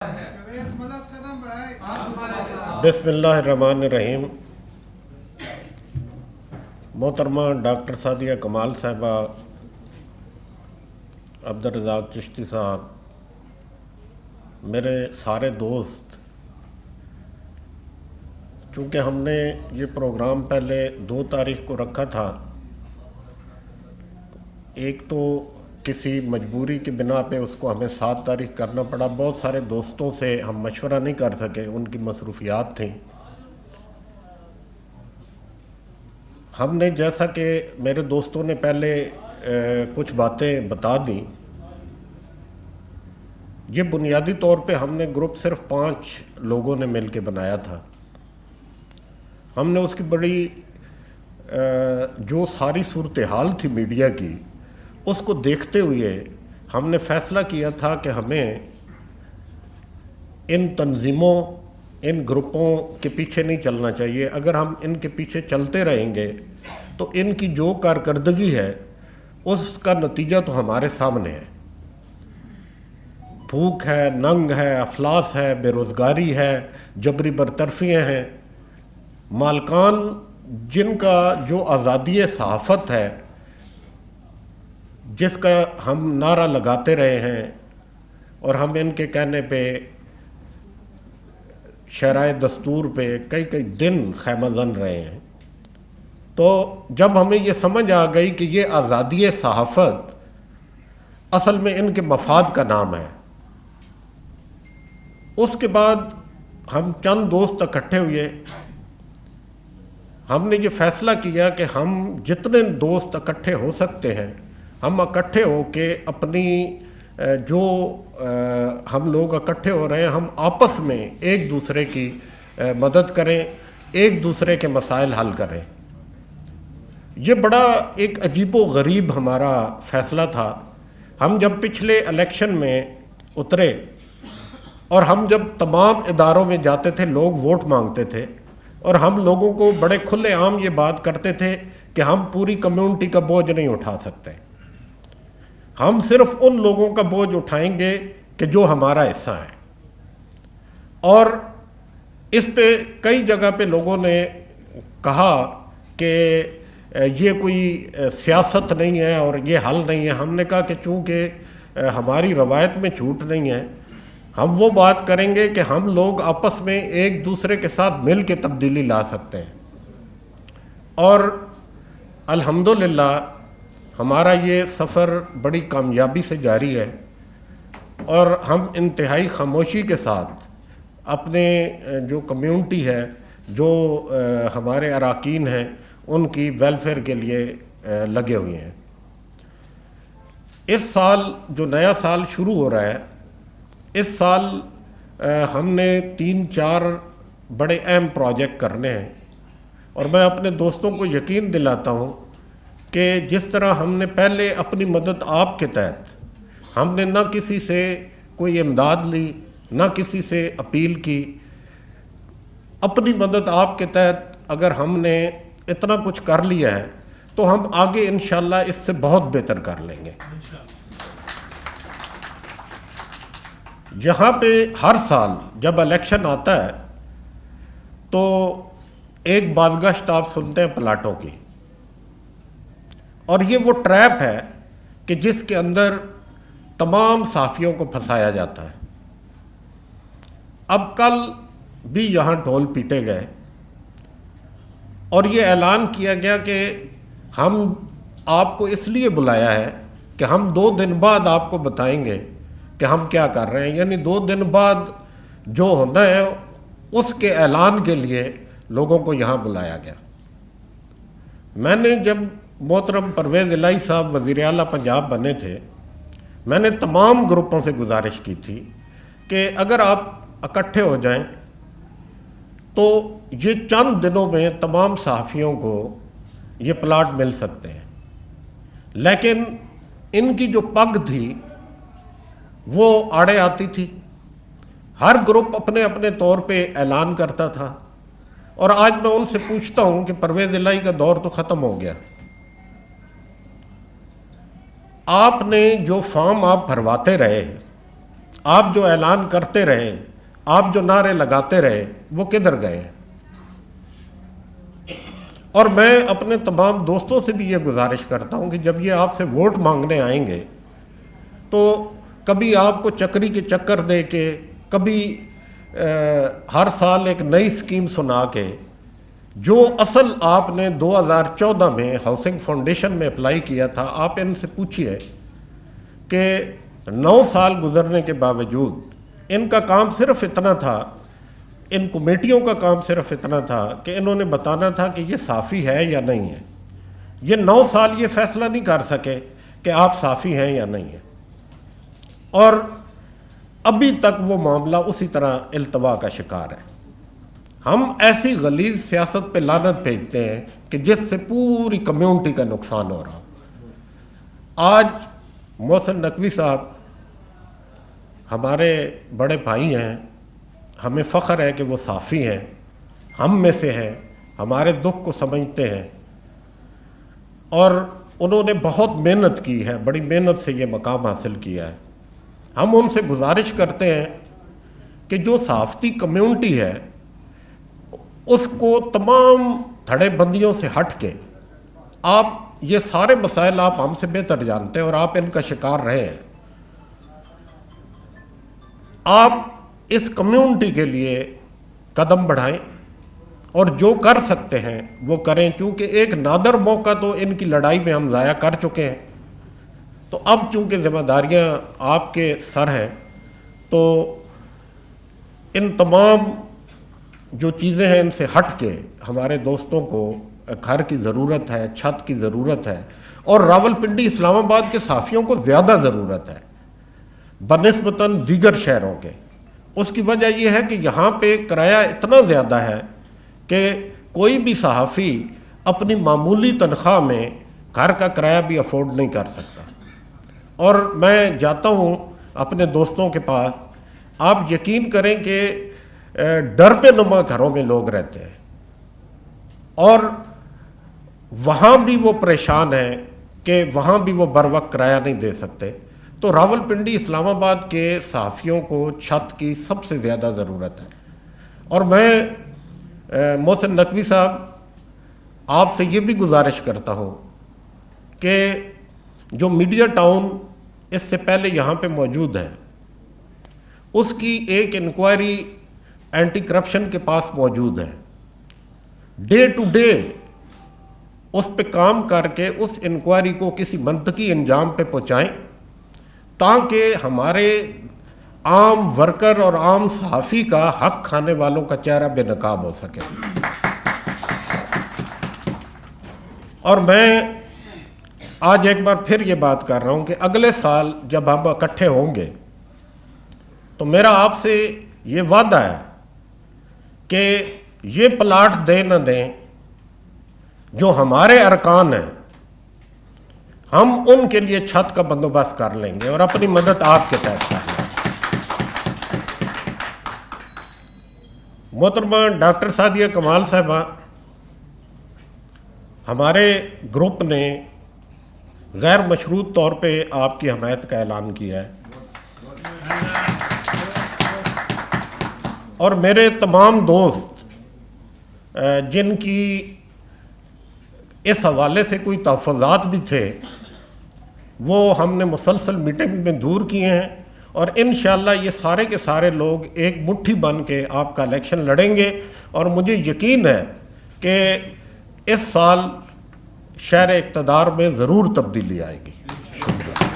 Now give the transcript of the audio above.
بسم اللہ الرحمن الرحیم۔ محترمہ ڈاکٹر سعدیہ کمال صاحبہ، عبدالرزاق چشتی صاحب، میرے سارے دوست، چونکہ ہم نے یہ پروگرام پہلے 2 تاریخ کو رکھا تھا، ایک تو کسی مجبوری کی بنا پہ اس کو ہمیں 7 تاریخ کرنا پڑا۔ بہت سارے دوستوں سے ہم مشورہ نہیں کر سکے، ان کی مصروفیات تھیں۔ ہم نے جیسا کہ میرے دوستوں نے پہلے کچھ باتیں بتا دیں، یہ بنیادی طور پہ ہم نے گروپ صرف 5 لوگوں نے مل کے بنایا تھا۔ ہم نے اس کی بڑی جو ساری صورتحال تھی میڈیا کی، اس کو دیکھتے ہوئے ہم نے فیصلہ کیا تھا کہ ہمیں ان تنظیموں، ان گروپوں کے پیچھے نہیں چلنا چاہیے۔ اگر ہم ان کے پیچھے چلتے رہیں گے تو ان کی جو کارکردگی ہے اس کا نتیجہ تو ہمارے سامنے ہے۔ بھوک ہے، ننگ ہے، افلاس ہے، بے روزگاری ہے، جبری برطرفیاں ہیں۔ مالکان جن کا جو آزادی صحافت ہے، جس کا ہم نعرہ لگاتے رہے ہیں اور ہم ان کے کہنے پہ شرائع دستور پہ کئی دن خیمہ زن رہے ہیں، تو جب ہمیں یہ سمجھ آ گئی کہ یہ آزادی صحافت اصل میں ان کے مفاد کا نام ہے، اس کے بعد ہم چند دوست اکٹھے ہوئے۔ ہم نے یہ فیصلہ کیا کہ ہم جتنے دوست اکٹھے ہو سکتے ہیں، ہم اکٹھے ہو کے اپنی جو ہم لوگ اکٹھے ہو رہے ہیں، ہم آپس میں ایک دوسرے کی مدد کریں، ایک دوسرے کے مسائل حل کریں۔ یہ بڑا ایک عجیب و غریب ہمارا فیصلہ تھا۔ ہم جب پچھلے الیکشن میں اترے اور ہم جب تمام اداروں میں جاتے تھے، لوگ ووٹ مانگتے تھے، اور ہم لوگوں کو بڑے کھلے عام یہ بات کرتے تھے کہ ہم پوری کمیونٹی کا بوجھ نہیں اٹھا سکتے، ہم صرف ان لوگوں کا بوجھ اٹھائیں گے کہ جو ہمارا حصہ ہے۔ اور اس پہ کئی جگہ پہ لوگوں نے کہا کہ یہ کوئی سیاست نہیں ہے اور یہ حل نہیں ہے۔ ہم نے کہا کہ چونکہ ہماری روایت میں جھوٹ نہیں ہے، ہم وہ بات کریں گے کہ ہم لوگ آپس میں ایک دوسرے کے ساتھ مل کے تبدیلی لا سکتے ہیں۔ اور الحمدللہ ہمارا یہ سفر بڑی کامیابی سے جاری ہے، اور ہم انتہائی خاموشی کے ساتھ اپنے جو کمیونٹی ہے، جو ہمارے اراکین ہیں، ان کی ویلفیئر کے لیے لگے ہوئے ہیں۔ اس سال جو نیا سال شروع ہو رہا ہے، اس سال ہم نے 3-4 بڑے اہم پروجیکٹ کرنے ہیں، اور میں اپنے دوستوں کو یقین دلاتا ہوں کہ جس طرح ہم نے پہلے اپنی مدد آپ کے تحت، ہم نے نہ کسی سے کوئی امداد لی، نہ کسی سے اپیل کی، اپنی مدد آپ کے تحت اگر ہم نے اتنا کچھ کر لیا ہے تو ہم آگے انشاءاللہ اس سے بہت بہتر کر لیں گے۔ یہاں پہ ہر سال جب الیکشن آتا ہے تو ایک بازگشت آپ سنتے ہیں پلاٹوں کی، اور یہ وہ ٹریپ ہے کہ جس کے اندر تمام صحافیوں کو پھنسایا جاتا ہے۔ اب کل بھی یہاں ڈھول پیٹے گئے اور یہ اعلان کیا گیا کہ ہم آپ کو اس لیے بلایا ہے کہ ہم 2 دن بعد آپ کو بتائیں گے کہ ہم کیا کر رہے ہیں، یعنی 2 دن بعد جو ہونا ہے اس کے اعلان کے لیے لوگوں کو یہاں بلایا گیا۔ میں نے جب محترم پرویز الہی صاحب وزیر اعلیٰ پنجاب بنے تھے، میں نے تمام گروپوں سے گزارش کی تھی کہ اگر آپ اکٹھے ہو جائیں تو یہ چند دنوں میں تمام صحافیوں کو یہ پلاٹ مل سکتے ہیں۔ لیکن ان کی جو پگ تھی وہ آڑے آتی تھی، ہر گروپ اپنے اپنے طور پہ اعلان کرتا تھا، اور آج میں ان سے پوچھتا ہوں کہ پرویز الہی کا دور تو ختم ہو گیا، آپ نے جو فارم آپ بھرواتے رہے آپ جو اعلان کرتے رہے، آپ جو نعرے لگاتے رہے، وہ کدھر گئے ہیں؟ اور میں اپنے تمام دوستوں سے بھی یہ گزارش کرتا ہوں کہ جب یہ آپ سے ووٹ مانگنے آئیں گے تو کبھی آپ کو چکری کے چکر دے کے، کبھی ہر سال ایک نئی سکیم سنا کے، جو اصل آپ نے 2014 میں ہاؤسنگ فاؤنڈیشن میں اپلائی کیا تھا، آپ ان سے پوچھئے کہ 9 سال گزرنے کے باوجود ان کا کام صرف اتنا تھا، ان کمیٹیوں کا کام صرف اتنا تھا کہ انہوں نے بتانا تھا کہ یہ صافی ہے یا نہیں ہے۔ یہ 9 سال یہ فیصلہ نہیں کر سکے کہ آپ صافی ہیں یا نہیں ہیں، اور ابھی تک وہ معاملہ اسی طرح التوا کا شکار ہے۔ ہم ایسی غلیظ سیاست پہ لعنت بھیجتے ہیں کہ جس سے پوری کمیونٹی کا نقصان ہو رہا۔ آج محسن نقوی صاحب ہمارے بڑے بھائی ہیں، ہمیں فخر ہے کہ وہ صافی ہیں، ہم میں سے ہیں، ہمارے دکھ کو سمجھتے ہیں، اور انہوں نے بہت محنت کی ہے، بڑی محنت سے یہ مقام حاصل کیا ہے۔ ہم ان سے گزارش کرتے ہیں کہ جو صحافتی کمیونٹی ہے اس کو تمام دھڑے بندیوں سے ہٹ کے، آپ یہ سارے مسائل آپ ہم سے بہتر جانتے ہیں اور آپ ان کا شکار رہے ہیں، آپ اس کمیونٹی کے لیے قدم بڑھائیں اور جو کر سکتے ہیں وہ کریں، چونکہ ایک نادر موقع تو ان کی لڑائی میں ہم ضائع کر چکے ہیں۔ تو اب چونکہ ذمہ داریاں آپ کے سر ہیں، تو ان تمام جو چیزیں ہیں ان سے ہٹ کے ہمارے دوستوں کو گھر کی ضرورت ہے، چھت کی ضرورت ہے، اور راولپنڈی اسلام آباد کے صحافیوں کو زیادہ ضرورت ہے بنسبتاً دیگر شہروں کے۔ اس کی وجہ یہ ہے کہ یہاں پہ کرایہ اتنا زیادہ ہے کہ کوئی بھی صحافی اپنی معمولی تنخواہ میں گھر کا کرایہ بھی افورڈ نہیں کر سکتا۔ اور میں جاتا ہوں اپنے دوستوں کے پاس، آپ یقین کریں کہ ڈر پہ نما گھروں میں لوگ رہتے ہیں، اور وہاں بھی وہ پریشان ہیں کہ وہاں بھی وہ بر وقت کرایہ نہیں دے سکتے۔ تو راولپنڈی اسلام آباد کے صحافیوں کو چھت کی سب سے زیادہ ضرورت ہے۔ اور میں محسن نقوی صاحب آپ سے یہ بھی گزارش کرتا ہوں کہ جو میڈیا ٹاؤن اس سے پہلے یہاں پہ موجود ہے، اس کی ایک انکوائری اینٹی کرپشن کے پاس موجود ہے۔ ڈے ٹو ڈے اس پہ کام کر کے اس انکوائری کو کسی منطقی انجام پہ پہنچائیں، تاکہ ہمارے عام ورکر اور عام صحافی کا حق کھانے والوں کا چہرہ بے نقاب ہو سکے۔ اور میں آج ایک بار پھر یہ بات کر رہا ہوں کہ اگلے سال جب ہم اکٹھے ہوں گے تو میرا آپ سے یہ وعدہ ہے کہ یہ پلاٹ دیں نہ دیں، جو ہمارے ارکان ہیں ہم ان کے لیے چھت کا بندوبست کر لیں گے اور اپنی مدد آپ کے تحت کر لیں گے۔ محترمہ ڈاکٹر سعدیہ کمال صاحبہ، ہمارے گروپ نے غیر مشروط طور پہ آپ کی حمایت کا اعلان کیا ہے، اور میرے تمام دوست جن کی اس حوالے سے کوئی تحفظات بھی تھے، وہ ہم نے مسلسل میٹنگ میں دور کیے ہیں، اور انشاءاللہ یہ سارے کے سارے لوگ ایک مٹھی بن کے آپ کا الیکشن لڑیں گے، اور مجھے یقین ہے کہ اس سال شہر اقتدار میں ضرور تبدیلی آئے گی۔ شکریہ۔